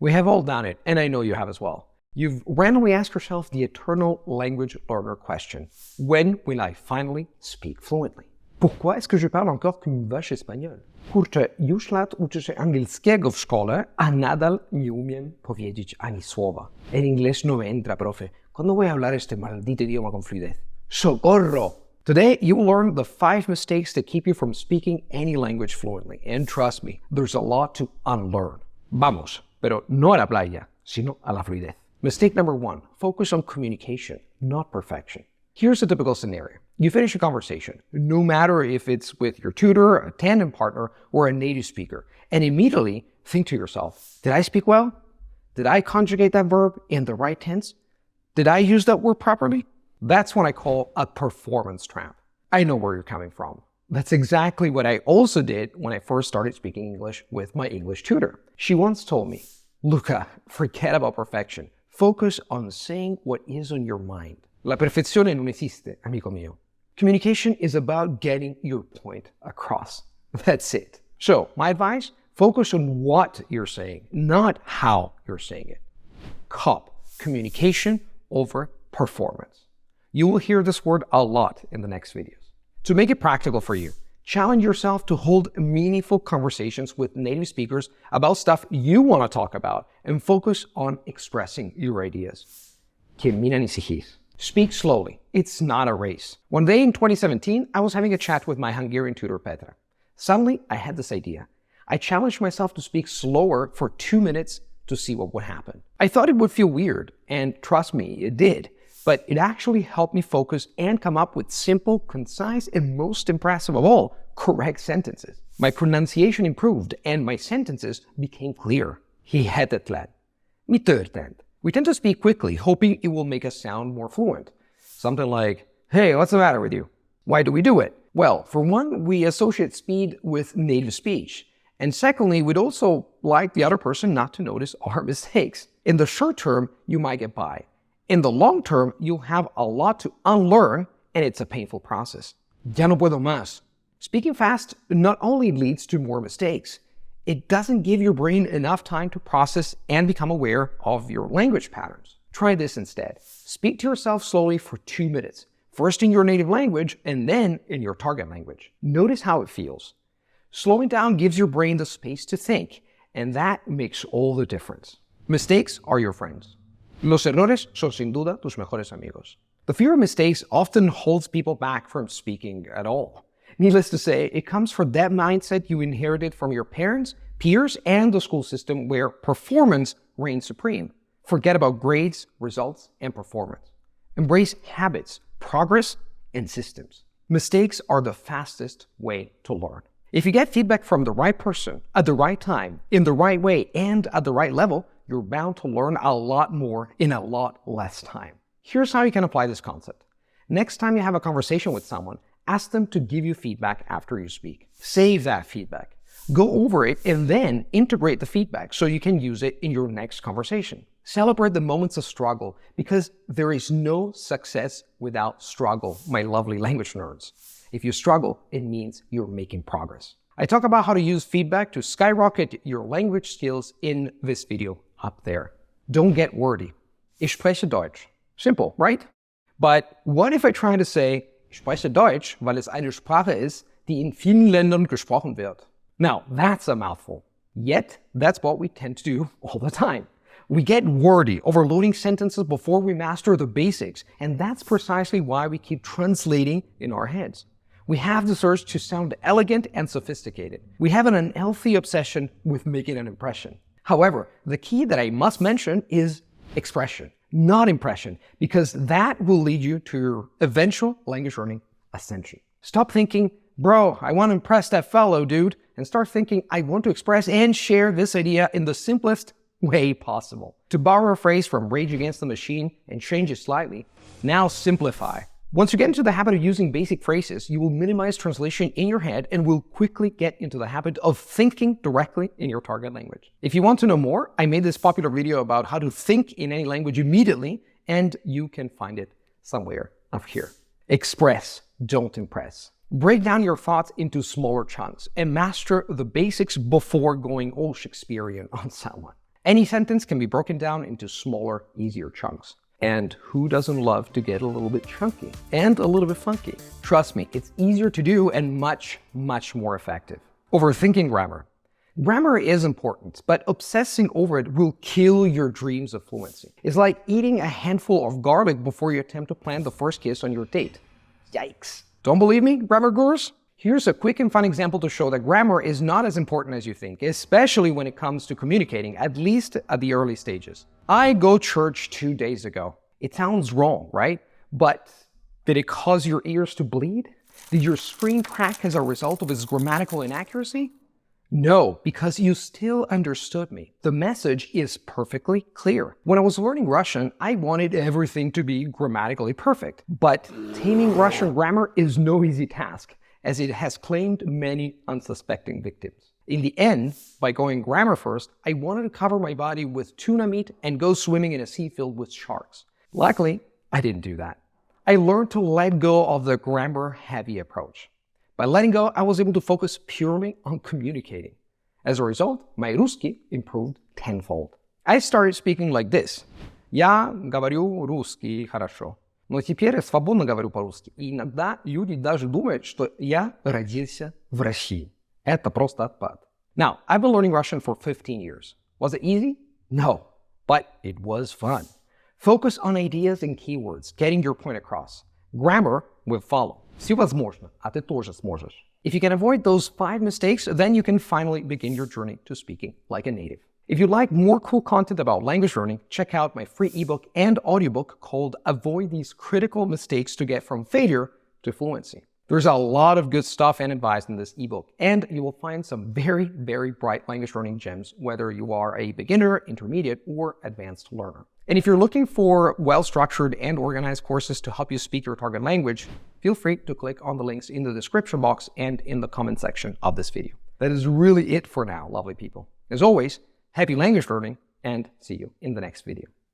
We have all done it, and I know you have as well. You've randomly asked yourself the eternal language learner question. When will I finally speak fluently? Pourquoi est-ce que je parle encore comme vache espagnol? Kurczę, już lat uczę się angielskiego w szkole, a nadal nie umiem powiedzieć ani słowa. El inglés no me entra, profe. ¿Cuándo voy a hablar este maldito idioma con fluidez? ¡Socorro! Today, you will learn the 5 mistakes that keep you from speaking any language fluently. And trust me, there's a lot to unlearn. Vamos, pero no a la playa, sino a la fluidez. Mistake number 1, focus on communication, not perfection. Here's a typical scenario. You finish a conversation, no matter if it's with your tutor, a tandem partner, or a native speaker, and immediately think to yourself, did I speak well? Did I conjugate that verb in the right tense? Did I use that word properly? That's what I call a performance trap. I know where you're coming from. That's exactly what I also did when I first started speaking English with my English tutor. She once told me, Luca, forget about perfection. Focus on saying what is on your mind. La perfección no existe, amigo mío. Communication is about getting your point across. That's it. So, my advice, focus on what you're saying, not how you're saying it. COP, communication over performance. You will hear this word a lot in the next videos. To make it practical for you, challenge yourself to hold meaningful conversations with native speakers about stuff you want to talk about and focus on expressing your ideas. Que mina ni sigis. Speak slowly. It's not a race. One day in 2017, I was having a chat with my Hungarian tutor, Petra. Suddenly, I had this idea. I challenged myself to speak slower for 2 minutes to see what would happen. I thought it would feel weird, and trust me, it did. But it actually helped me focus and come up with simple, concise, and most impressive of all, correct sentences. My pronunciation improved, and my sentences became clear. Hihetetlen. Mitörtent. We tend to speak quickly, hoping it will make us sound more fluent. Something like, hey, what's the matter with you? Why do we do it? Well, for one, we associate speed with native speech. And secondly, we'd also like the other person not to notice our mistakes. In the short term, you might get by. In the long term, you'll have a lot to unlearn, and it's a painful process. Ya no puedo más. Speaking fast not only leads to more mistakes, it doesn't give your brain enough time to process and become aware of your language patterns. Try this instead. Speak to yourself slowly for 2 minutes, first in your native language and then in your target language. Notice how it feels. Slowing down gives your brain the space to think, and that makes all the difference. Mistakes are your friends. Los errores son sin duda tus mejores amigos. The fear of mistakes often holds people back from speaking at all. Needless to say, it comes from that mindset you inherited from your parents, peers, and the school system where performance reigns supreme. Forget about grades, results, and performance. Embrace habits, progress, and systems. Mistakes are the fastest way to learn. If you get feedback from the right person, at the right time, in the right way, and at the right level, you're bound to learn a lot more in a lot less time. Here's how you can apply this concept. Next time you have a conversation with someone, ask them to give you feedback after you speak. Save that feedback. Go over it and then integrate the feedback so you can use it in your next conversation. Celebrate the moments of struggle because there is no success without struggle, my lovely language nerds. If you struggle, it means you're making progress. I talk about how to use feedback to skyrocket your language skills in this video up there. Don't get wordy. Ich spreche Deutsch. Simple, right? But what if I try to say, ich spreche Deutsch, weil es eine Sprache ist, die in vielen Ländern gesprochen wird? Now, that's a mouthful. Yet, that's what we tend to do all the time. We get wordy, overloading sentences before we master the basics, and that's precisely why we keep translating in our heads. We have this urge to sound elegant and sophisticated. We have an unhealthy obsession with making an impression. However, the key that I must mention is expression, not impression, because that will lead you to your eventual language learning ascension. Stop thinking, bro, I want to impress that fellow dude, and start thinking, I want to express and share this idea in the simplest way possible. To borrow a phrase from Rage Against the Machine and change it slightly, now simplify. Once you get into the habit of using basic phrases, you will minimize translation in your head and will quickly get into the habit of thinking directly in your target language. If you want to know more, I made this popular video about how to think in any language immediately, and you can find it somewhere up here. Express, don't impress. Break down your thoughts into smaller chunks and master the basics before going all Shakespearean on someone. Any sentence can be broken down into smaller, easier chunks. And who doesn't love to get a little bit chunky and a little bit funky? Trust me, it's easier to do and much, much more effective. Overthinking grammar. Grammar is important, but obsessing over it will kill your dreams of fluency. It's like eating a handful of garlic before you attempt to plan the first kiss on your date. Yikes. Don't believe me, grammar gurus? Here's a quick and fun example to show that grammar is not as important as you think, especially when it comes to communicating, at least at the early stages. I go to church 2 days ago. It sounds wrong, right? But did it cause your ears to bleed? Did your screen crack as a result of its grammatical inaccuracy? No, because you still understood me. The message is perfectly clear. When I was learning Russian, I wanted everything to be grammatically perfect. But taming Russian grammar is no easy task, as it has claimed many unsuspecting victims. In the end, by going grammar first, I wanted to cover my body with tuna meat and go swimming in a sea filled with sharks. Luckily, I didn't do that. I learned to let go of the grammar-heavy approach. By letting go, I was able to focus purely on communicating. As a result, my русский improved tenfold. I started speaking like this. Я говорю русский хорошо. Но теперь я свободно говорю по-русски. И иногда люди даже думают, что я родился в России. Это просто отпад. Now, I've been learning Russian for 15 years. Was it easy? No, but it was fun. Focus on ideas and keywords, getting your point across. Grammar will follow. Все возможно, а ты тоже сможешь. If you can avoid those 5 mistakes, then you can finally begin your journey to speaking like a native. If you'd like more cool content about language learning, check out my free ebook and audiobook called Avoid These Critical Mistakes to Get from Failure to Fluency. There's a lot of good stuff and advice in this ebook, and you will find some very, very bright language learning gems, whether you are a beginner, intermediate, or advanced learner. And if you're looking for well-structured and organized courses to help you speak your target language, feel free to click on the links in the description box and in the comment section of this video. That is really it for now, lovely people. As always, happy language learning, and see you in the next video.